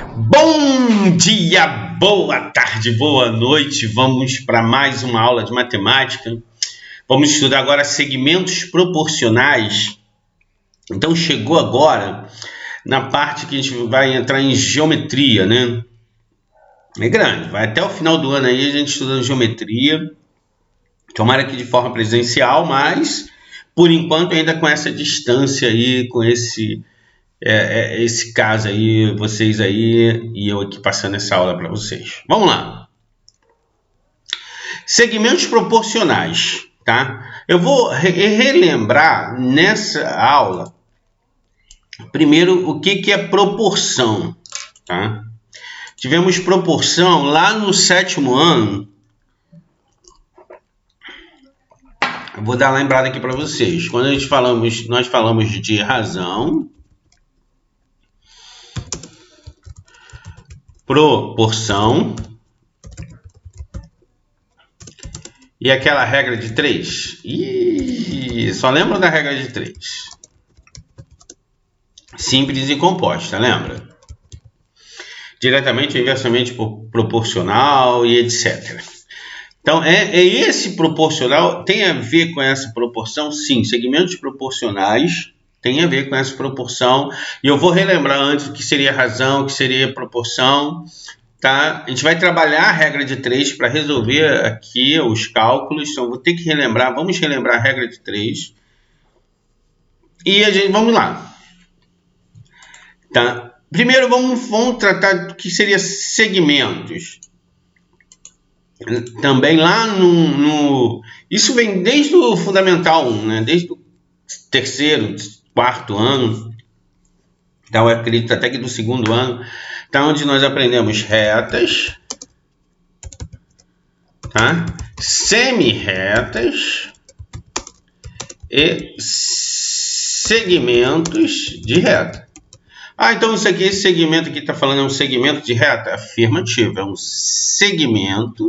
Bom dia, boa tarde, boa noite. Vamos para mais uma aula de matemática. Vamos estudar agora segmentos proporcionais. Então chegou agora na parte que a gente vai entrar em geometria, né? É grande, vai até o final do ano aí a gente estudando geometria. Tomara que de forma presencial, mas por enquanto ainda com essa distância aí, com esse caso aí, vocês aí e eu aqui passando essa aula para vocês. Vamos lá. Segmentos proporcionais, tá? Eu vou relembrar nessa aula, primeiro, o que é proporção, tá? Tivemos proporção lá no 7º ano. Eu vou dar uma lembrada aqui para vocês. Quando nós falamos de razão, proporção e aquela regra de 3. Só lembra da regra de 3. Simples e composta, lembra? Diretamente ou inversamente proporcional e etc. Então, esse proporcional tem a ver com essa proporção? Sim, segmentos proporcionais tem a ver com essa proporção. E eu vou relembrar antes o que seria razão, o que seria proporção. Tá? A gente vai trabalhar a regra de 3 para resolver aqui os cálculos. Então, vou ter que relembrar. Vamos relembrar a regra de 3. E vamos lá. Tá? Primeiro, vamos tratar do que seria segmentos. Também lá isso vem desde o Fundamental 1, né? Desde o 3º, 4º ano. Então, eu acredito até que do 2º ano. Tá? Onde nós aprendemos retas, tá? Semi-retas e segmentos de reta. Então esse segmento aqui está falando é um segmento de reta? Afirmativo, é um segmento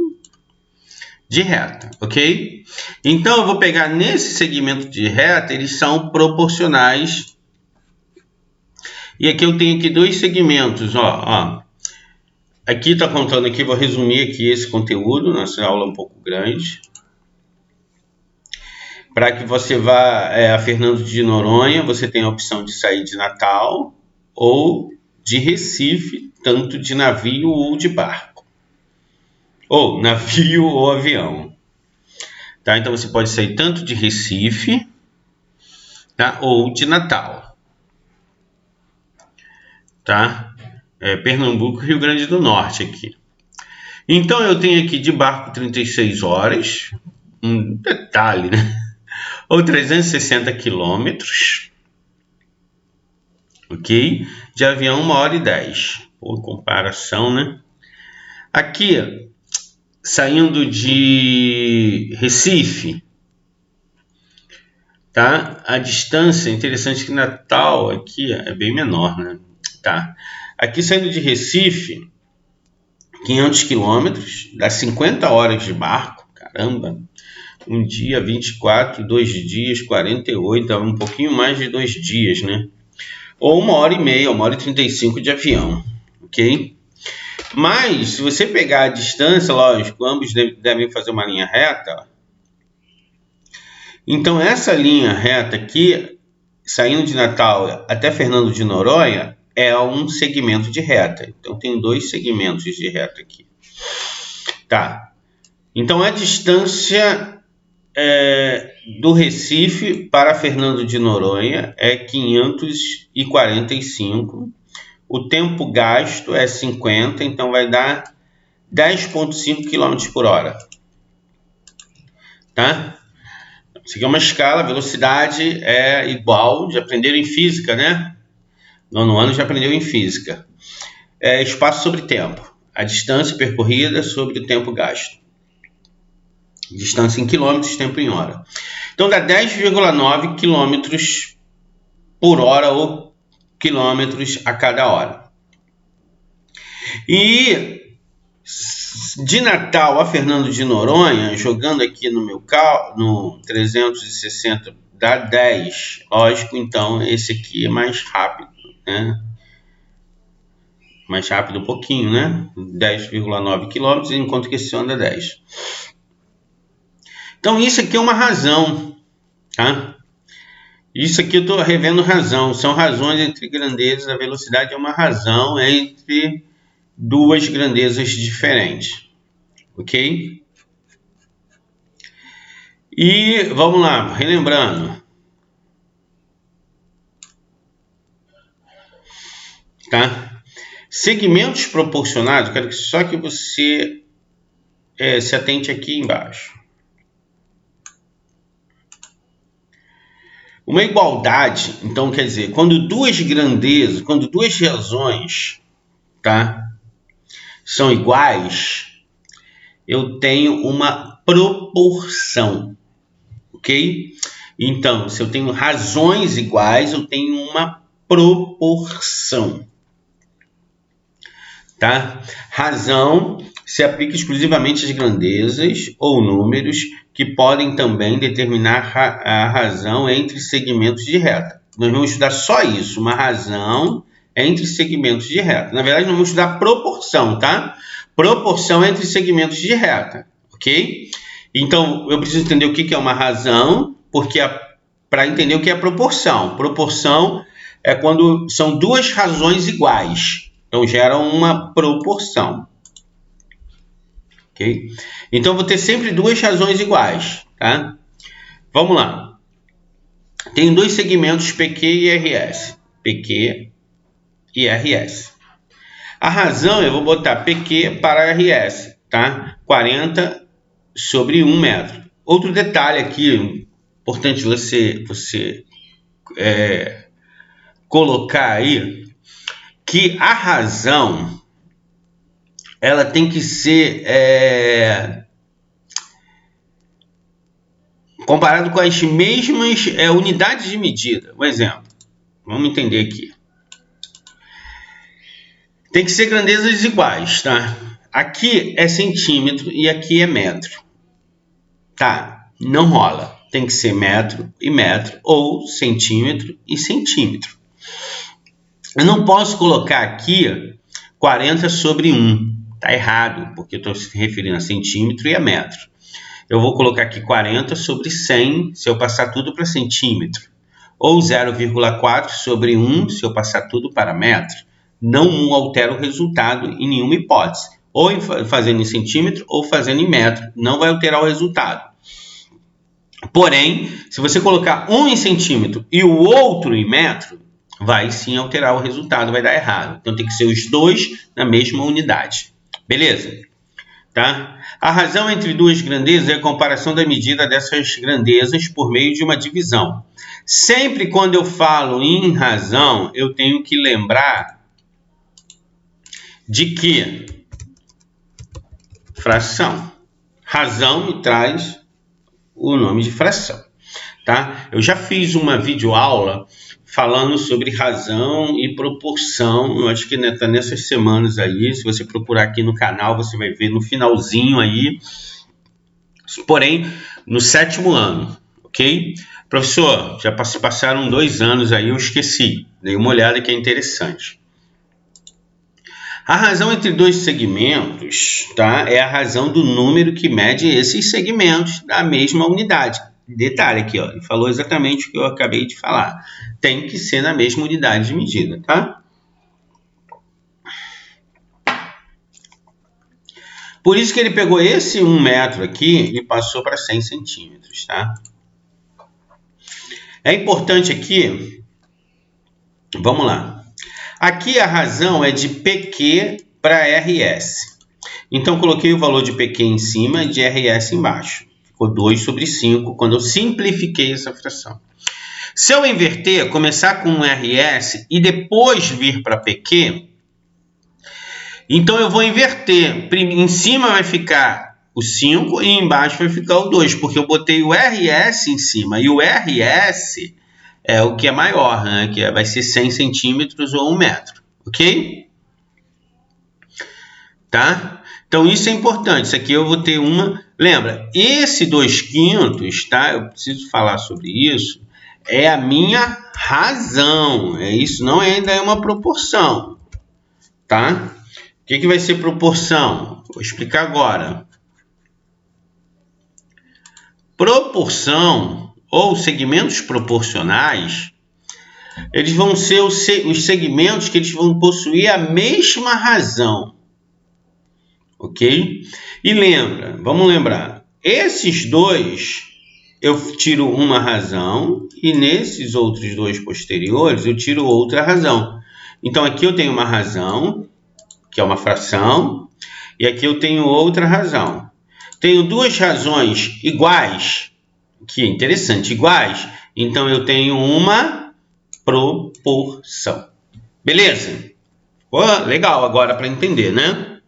de reta, ok? Então eu vou pegar nesse segmento de reta, eles são proporcionais. E aqui eu tenho aqui dois segmentos, ó. Aqui está contando aqui, vou resumir aqui esse conteúdo, nossa aula é um pouco grande. Para que você vá a Fernando de Noronha, você tem a opção de sair de Natal ou de Recife, tanto de navio ou de barco. Ou navio ou avião. Tá? Então você pode sair tanto de Recife, tá? Ou de Natal. Tá? Pernambuco, Rio Grande do Norte aqui. Então eu tenho aqui de barco 36 horas, um detalhe, né? Ou 360 quilômetros, ok? De avião 1h10, por comparação, né? Aqui, saindo de Recife, tá? A distância, interessante que Natal aqui é bem menor, né? Tá? Aqui saindo de Recife, 500 quilômetros, dá 50 horas de barco, caramba! Um dia 24, 2 dias 48, um pouquinho mais de 2 dias, né? Ou 1h30, 1h35 de avião, ok? Mas, se você pegar a distância, lógico, ambos devem fazer uma linha reta. Então, essa linha reta aqui, saindo de Natal até Fernando de Noronha, é um segmento de reta. Então, tem 2 segmentos de reta aqui. Tá? Então, a distância do Recife para Fernando de Noronha é 545. O tempo gasto é 50, então vai dar 10,5 km por hora. Tá? Isso aqui é uma escala, velocidade é igual, já aprenderam em física, né? No ano já aprendeu em física. Espaço sobre tempo. A distância percorrida sobre o tempo gasto. Distância em quilômetros, tempo em hora. Então dá 10,9 km por hora ou quilômetros a cada hora. E de Natal a Fernando de Noronha, jogando aqui no meu no 360, dá 10. Lógico, então esse aqui é mais rápido, né? mais rápido um pouquinho, né? 10,9 km, enquanto que esse anda 10. Então isso aqui é uma razão, tá? Isso aqui eu estou revendo razão. São razões entre grandezas. A velocidade é uma razão entre duas grandezas diferentes. Ok? E vamos lá, relembrando. Tá? Segmentos proporcionados, quero que só que você se atente aqui embaixo. Uma igualdade, então quer dizer, quando duas grandezas, quando duas razões, tá, são iguais, eu tenho uma proporção, ok? Então, se eu tenho razões iguais, eu tenho uma proporção, tá? Razão se aplica exclusivamente às grandezas ou números que podem também determinar a razão entre segmentos de reta. Nós vamos estudar só isso, uma razão entre segmentos de reta. Na verdade, nós vamos estudar proporção, tá? Proporção entre segmentos de reta, ok? Então, eu preciso entender o que é uma razão, porque para entender o que é proporção. Proporção é quando são duas razões iguais. Então, gera uma proporção. Okay? Então, vou ter sempre duas razões iguais. Tá? Vamos lá. Tem dois segmentos PQ e RS. PQ e RS. A razão, eu vou botar PQ para RS. Tá? 40 sobre 1 metro. Outro detalhe aqui, importante você colocar aí, que a razão ela tem que ser comparado com as mesmas unidades de medida. Um exemplo, vamos entender aqui. Tem que ser grandezas iguais, tá? Aqui é centímetro e aqui é metro. Tá? Não rola. Tem que ser metro e metro ou centímetro e centímetro. Eu não posso colocar aqui 40 sobre 1. Tá errado, porque eu estou se referindo a centímetro e a metro. Eu vou colocar aqui 40 sobre 100, se eu passar tudo para centímetro. Ou 0,4 sobre 1, se eu passar tudo para metro. Não altera o resultado em nenhuma hipótese. Ou fazendo em centímetro ou fazendo em metro. Não vai alterar o resultado. Porém, se você colocar um em centímetro e o outro em metro, vai sim alterar o resultado, vai dar errado. Então tem que ser os dois na mesma unidade. Beleza? Tá? A razão entre duas grandezas é a comparação da medida dessas grandezas por meio de uma divisão. Sempre quando eu falo em razão, eu tenho que lembrar de que fração. Razão me traz o nome de fração. Tá? Eu já fiz uma videoaula falando sobre razão e proporção. Eu acho que está nessas semanas aí. Se você procurar aqui no canal, você vai ver no finalzinho aí. Porém, no 7º ano, ok? Professor, já passaram 2 anos aí, eu esqueci. Dei uma olhada que é interessante. A razão entre dois segmentos, tá, é a razão do número que mede esses segmentos da mesma unidade. Detalhe aqui, ó, ele falou exatamente o que eu acabei de falar. Tem que ser na mesma unidade de medida, tá? Por isso que ele pegou esse 1 metro aqui e passou para 100 centímetros, tá? É importante aqui, vamos lá. Aqui a razão é de PQ para RS. Então, coloquei o valor de PQ em cima e de RS embaixo. Ficou 2 sobre 5 quando eu simplifiquei essa fração. Se eu inverter, começar com um RS e depois vir para PQ, então eu vou inverter. Em cima vai ficar o 5 e embaixo vai ficar o 2, porque eu botei o RS em cima. E o RS é o que é maior, né? Que vai ser 100 centímetros ou 1 metro, ok? Tá? Então isso é importante. Isso aqui eu vou ter uma... Lembra, esse 2/5, tá? Eu preciso falar sobre isso. É a minha razão. Isso não ainda é uma proporção. tá? O que vai ser proporção? Vou explicar agora. Proporção ou segmentos proporcionais, eles vão ser os segmentos que eles vão possuir a mesma razão, ok? E vamos lembrar, esses dois eu tiro uma razão e nesses outros dois posteriores eu tiro outra razão. Então aqui eu tenho uma razão, que é uma fração, e aqui eu tenho outra razão. Tenho duas razões iguais, que é interessante, iguais, então eu tenho uma proporção. Beleza? Legal agora para entender, né?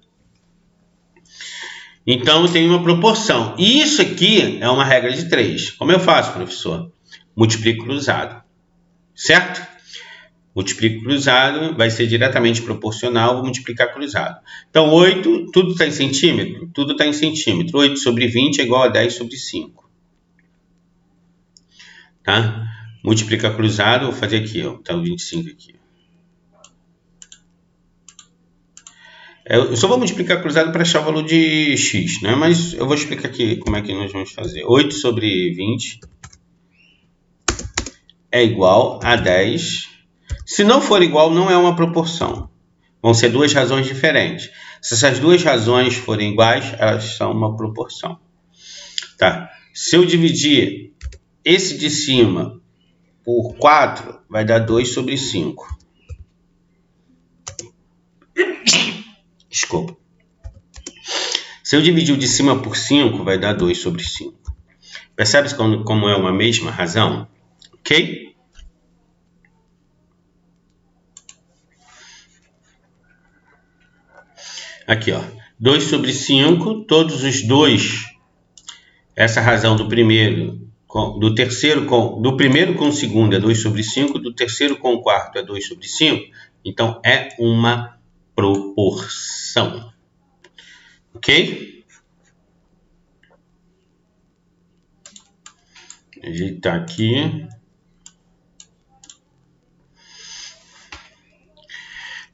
Então eu tenho uma proporção. E isso aqui é uma regra de 3. Como eu faço, professor? Multiplico cruzado. Certo? Multiplico cruzado vai ser diretamente proporcional, vou multiplicar cruzado. Então, 8, tudo está em centímetro? Tudo está em centímetro. 8 sobre 20 é igual a 10 sobre 5. Tá? Multiplicar cruzado, vou fazer aqui, ó. Tá o 25 aqui. Eu só vou multiplicar cruzado para achar o valor de x, né? Mas eu vou explicar aqui como é que nós vamos fazer. 8 sobre 20 é igual a 10. Se não for igual, não é uma proporção. Vão ser duas razões diferentes. Se essas duas razões forem iguais, elas são uma proporção. Tá? Se eu dividir esse de cima por 4, vai dar 2 sobre 5. Desculpa. Se eu dividir o de cima por 5, vai dar 2 sobre 5. Percebe como é uma mesma razão? Ok? Aqui, ó. 2 sobre 5, todos os dois, essa razão do primeiro, do primeiro com o segundo é 2 sobre 5, do terceiro com o quarto é 2 sobre 5, então é uma proporção. Ok? Ajeitar aqui.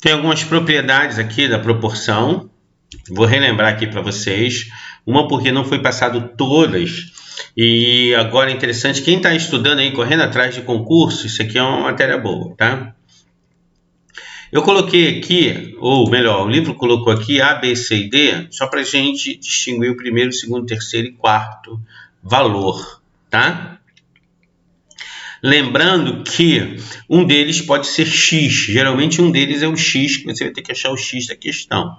Tem algumas propriedades aqui da proporção. Vou relembrar aqui para vocês. Uma porque não foi passado todas. E agora é interessante, quem está estudando aí, correndo atrás de concurso, isso aqui é uma matéria boa, tá? Eu coloquei aqui, ou melhor, o livro colocou aqui A, B, C e D, só para a gente distinguir o primeiro, segundo, terceiro e quarto valor, tá? Lembrando que um deles pode ser x, geralmente um deles é o x, que você vai ter que achar o x da questão,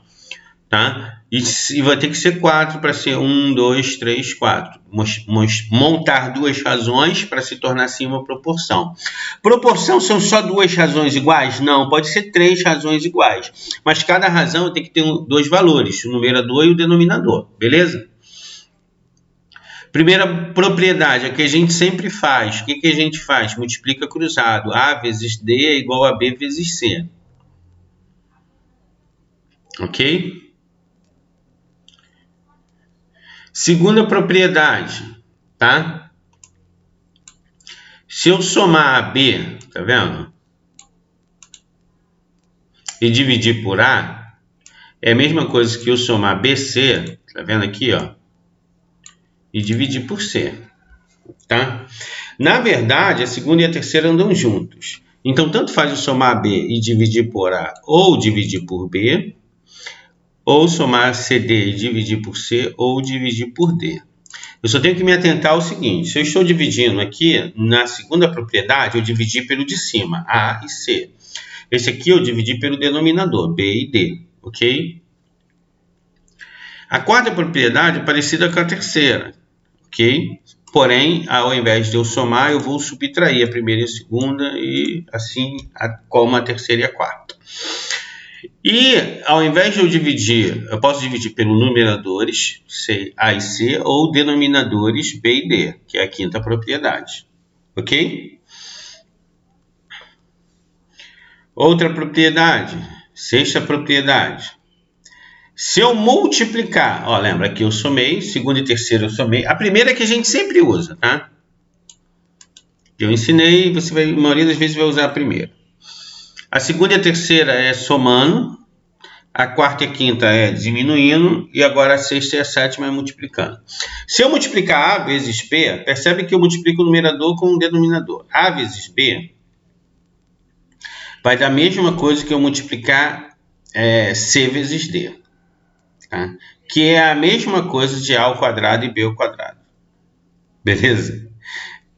tá? E vai ter que ser 4 para ser 1, 2, 3, 4. Montar duas razões para se tornar assim uma proporção. Proporção são só duas razões iguais? Não, pode ser 3 razões iguais, mas cada razão tem que ter dois valores, o numerador e o denominador, beleza? Primeira propriedade, a que a gente sempre faz. O que a gente faz? Multiplica cruzado. A vezes D é igual a B vezes C. Ok? Segunda propriedade, tá? Se eu somar a B, tá vendo? E dividir por A, é a mesma coisa que eu somar BC, tá vendo aqui, ó? E dividir por C, tá? Na verdade, a segunda e a terceira andam juntos. Então, tanto faz eu somar B e dividir por A ou dividir por B, ou somar CD e dividir por C, ou dividir por D. Eu só tenho que me atentar ao seguinte, se eu estou dividindo aqui, na segunda propriedade, eu dividi pelo de cima, A e C. Esse aqui eu dividi pelo denominador, B e D, ok? A quarta propriedade é parecida com a terceira, ok? Porém, ao invés de eu somar, eu vou subtrair a primeira e a segunda, e assim como a terceira e a quarta. E ao invés de eu dividir, eu posso dividir pelos numeradores A e C ou denominadores B e D, que é a quinta propriedade. Ok? Outra propriedade, sexta propriedade. Se eu multiplicar, ó, lembra que eu somei, segunda e terceira eu somei. A primeira é que a gente sempre usa, tá? Eu ensinei, a maioria das vezes vai usar a primeira. A segunda e a terceira é somando. a quarta e a quinta é diminuindo, e agora a sexta e a sétima é multiplicando. Se eu multiplicar A vezes B, percebe que eu multiplico o numerador com o denominador. A vezes B vai dar a mesma coisa que eu multiplicar C vezes D. Tá? Que é a mesma coisa de A ao quadrado e B ao quadrado. Beleza?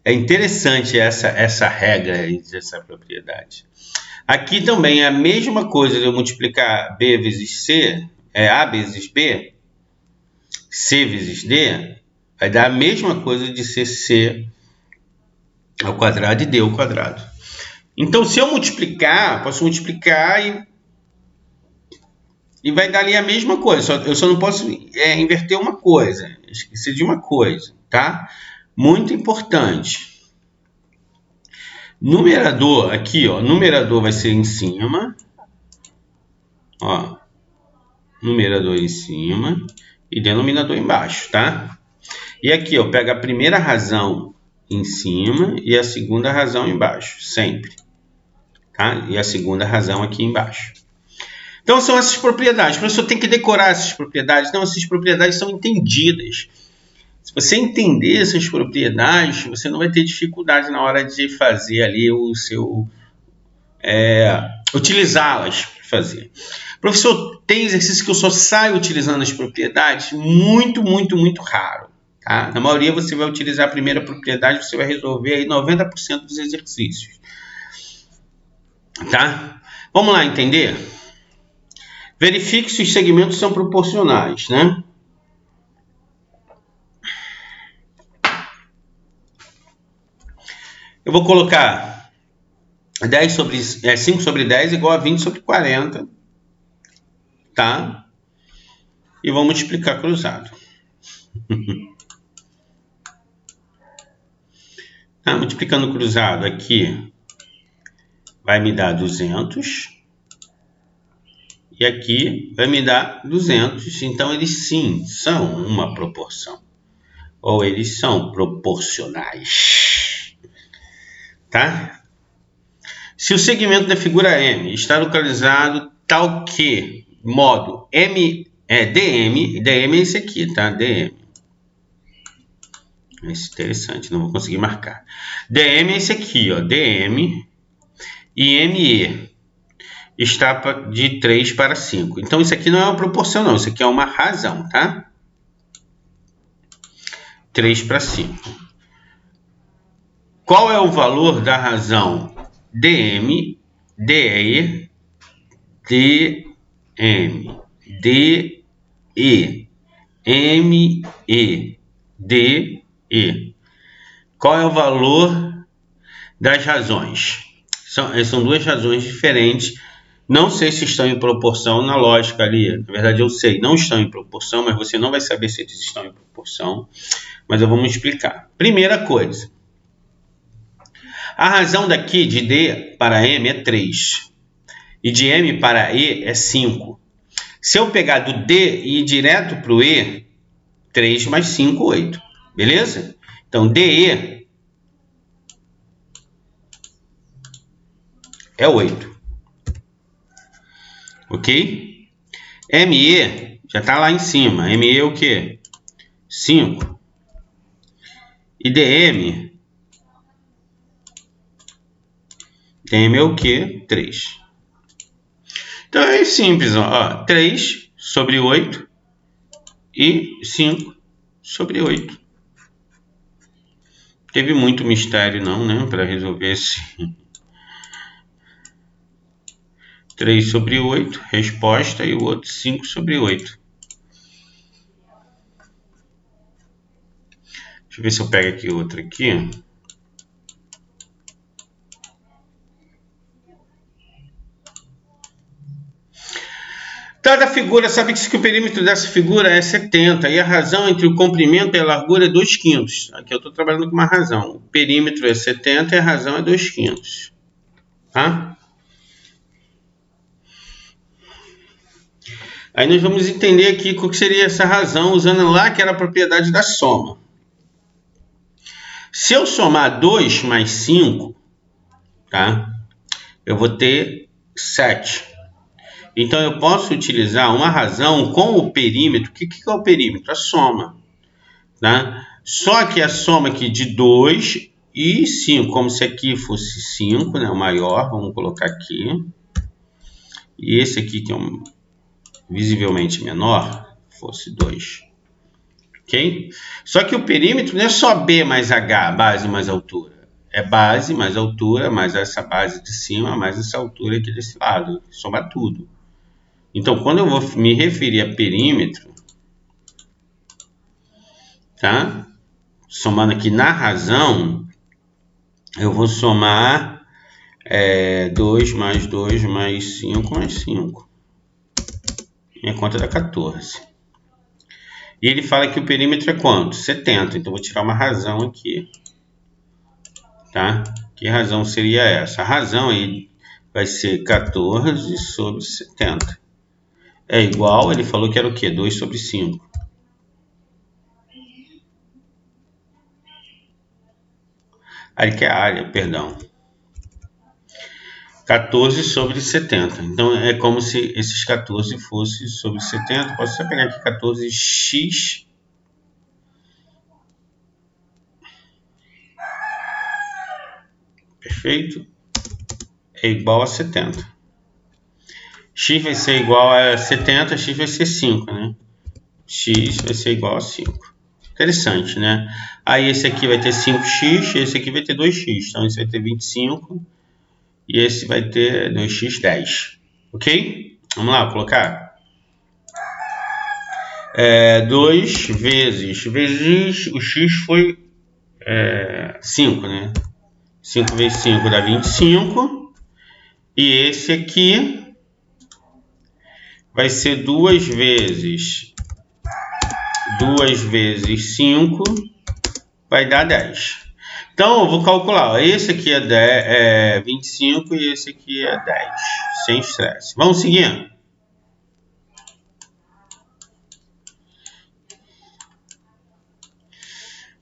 É interessante essa regra, essa propriedade. Aqui também é a mesma coisa de eu multiplicar B vezes C, A vezes B, C vezes D, vai dar a mesma coisa de ser C ao quadrado e D ao quadrado. Então, se eu multiplicar, posso multiplicar e vai dar ali a mesma coisa. Eu só não posso inverter uma coisa, esquecer de uma coisa, tá? Muito importante. Numerador, aqui, ó, numerador vai ser em cima, ó, numerador em cima e denominador embaixo, tá? E aqui, ó, pega a primeira razão em cima e a segunda razão embaixo, sempre, tá? E a segunda razão aqui embaixo. Então, são essas propriedades. O professor tem que decorar essas propriedades. Não, essas propriedades são entendidas. Se você entender essas propriedades, você não vai ter dificuldade na hora de fazer ali o seu... utilizá-las para fazer. Professor, tem exercício que eu só saio utilizando as propriedades? Muito, muito, muito raro. Tá? Na maioria você vai utilizar a primeira propriedade, você vai resolver aí 90% dos exercícios. Tá? Vamos lá entender? Verifique se os segmentos são proporcionais, né? Eu vou colocar 5 sobre 10 igual a 20 sobre 40, tá? E vou multiplicar cruzado. Tá? Multiplicando cruzado aqui vai me dar 200. E aqui vai me dar 200. Então, eles sim são uma proporção. Ou eles são proporcionais. Tá? Se o segmento da figura M está localizado tal que, modo DM é esse aqui, tá? DM. Esse é interessante, não vou conseguir marcar. DM é esse aqui, ó. DM e ME está de 3 para 5. Então, isso aqui não é uma proporção, não. Isso aqui é uma razão, tá? 3 para 5. Qual é o valor da razão DM, DE, DM, DE, ME, DE? Qual é o valor das razões? São duas razões diferentes. Não sei se estão em proporção na lógica ali. Na verdade, eu sei, não estão em proporção, mas você não vai saber se eles estão em proporção. Mas eu vou me explicar. Primeira coisa. A razão daqui de D para M é 3. E de M para E é 5. Se eu pegar do D e ir direto para o E, 3 mais 5, 8. Beleza? Então, DE é 8. Ok? ME já está lá em cima. ME é o quê? 5. E DM é o quê? 3. Então é simples. Ó. 3 sobre 8 e 5 sobre 8. Teve muito mistério não, né? Para resolver esse... 3 sobre 8, resposta, e o outro 5 sobre 8. Deixa eu ver se eu pego aqui outro aqui. Dada a figura, sabe-se que o perímetro dessa figura é 70, e a razão entre o comprimento e a largura é 2/5. Aqui eu estou trabalhando com uma razão. O perímetro é 70 e a razão é 2/5. Tá? Aí nós vamos entender aqui o que seria essa razão, usando lá que era a propriedade da soma. Se eu somar 2 mais 5, tá? Eu vou ter 7. Então, eu posso utilizar uma razão com o perímetro. O que é o perímetro? A soma. Tá? Só que a soma aqui de 2 e 5, como se aqui fosse 5, né, o maior, vamos colocar aqui. E esse aqui, que é visivelmente menor, fosse 2. Ok? Só que o perímetro não é só B mais H, base mais altura. É base mais altura, mais essa base de cima, mais essa altura aqui desse lado. Soma tudo. Então, quando eu vou me referir a perímetro, tá? Somando aqui na razão, eu vou somar 2 mais 2 mais 5 mais 5. Minha conta dá 14. E ele fala que o perímetro é quanto? 70. Então, vou tirar uma razão aqui. Tá? Que razão seria essa? A razão aí vai ser 14 sobre 70. É igual, ele falou que era o quê? 2 sobre 5. Aí que é a área, perdão. 14 sobre 70. Então, é como se esses 14 fossem sobre 70. Posso só pegar aqui 14x. Perfeito? É igual a 70. X vai ser igual a 70, x vai ser 5, né? X vai ser igual a 5. Interessante, né? Aí esse aqui vai ter 5x, esse aqui vai ter 2x. Então, esse vai ter 25 e esse vai ter 2x, 10. Ok? Vamos lá, vou colocar. 2 vezes o x foi 5, né? 5 vezes 5 dá 25. E esse aqui vai ser 2 vezes 5 vai dar 10. Então, eu vou calcular. Ó, esse aqui é 25 e esse aqui é 10. Sem estresse. Vamos seguindo.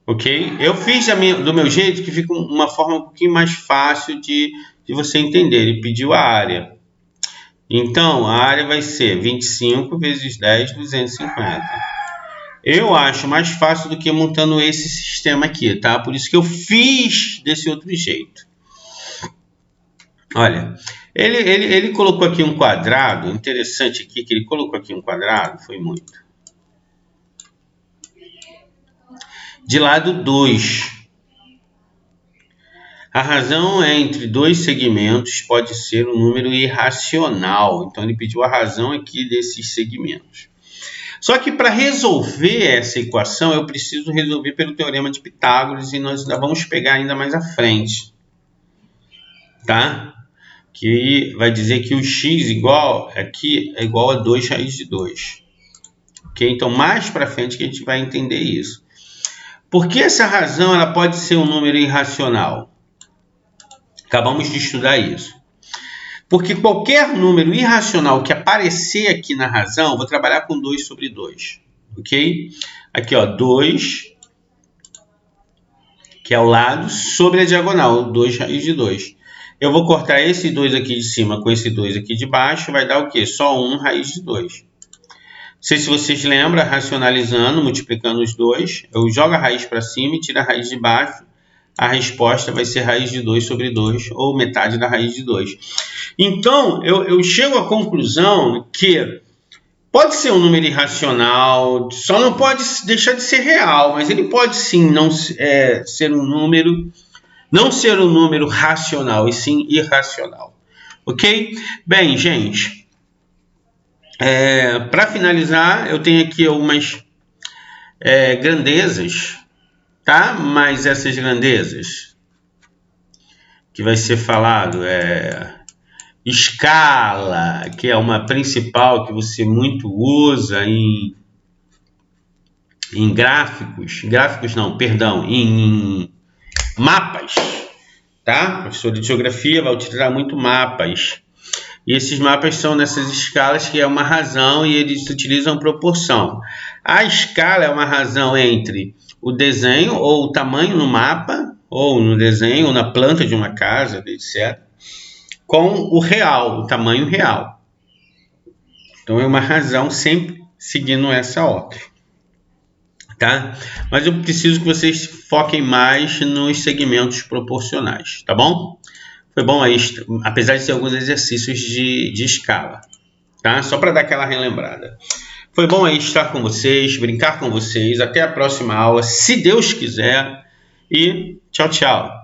Ok? Eu fiz do meu jeito, que fica uma forma um pouquinho mais fácil de você entender. Ele pediu a área. Então, a área vai ser 25 vezes 10, 250. Eu acho mais fácil do que montando esse sistema aqui, tá? Por isso que eu fiz desse outro jeito. Olha, ele colocou aqui um quadrado. Interessante aqui que ele colocou aqui um quadrado. Foi muito. De lado 2. A razão entre dois segmentos pode ser um número irracional. Então, ele pediu a razão aqui desses segmentos. Só que para resolver essa equação, eu preciso resolver pelo teorema de Pitágoras e nós ainda vamos pegar ainda mais à frente. Tá? Que vai dizer que o x aqui é igual a 2 raiz de 2. Okay? Então, mais para frente que a gente vai entender isso. Por que essa razão ela pode ser um número irracional? Acabamos de estudar isso. Porque qualquer número irracional que aparecer aqui na razão, vou trabalhar com 2 sobre 2. Ok? Aqui, ó, 2, que é o lado, sobre a diagonal, 2 raiz de 2. Eu vou cortar esse 2 aqui de cima com esse 2 aqui de baixo, vai dar o quê? Só 1 raiz de 2. Não sei se vocês lembram, racionalizando, multiplicando os dois, eu jogo a raiz para cima e tiro a raiz de baixo. A resposta vai ser raiz de 2 sobre 2, ou metade da raiz de 2. Então, eu chego à conclusão que pode ser um número irracional, só não pode deixar de ser real, mas ele pode sim ser um número, não ser um número racional, e sim irracional. Ok? Bem, gente, para finalizar, eu tenho aqui algumas grandezas, tá? Mas essas grandezas que vai ser falado escala, que é uma principal que você muito usa em em mapas, tá? O professor de geografia vai utilizar muito mapas. E esses mapas são nessas escalas que é uma razão e eles utilizam proporção. A escala é uma razão entre o desenho ou o tamanho no mapa, ou no desenho, ou na planta de uma casa, etc., com o real, o tamanho real. Então é uma razão sempre seguindo essa ordem, tá? Mas eu preciso que vocês foquem mais nos segmentos proporcionais, tá bom? Foi bom aí, apesar de ter alguns exercícios de escala, tá? Só para dar aquela relembrada. Foi bom aí estar com vocês, brincar com vocês. Até a próxima aula, se Deus quiser. E tchau, tchau.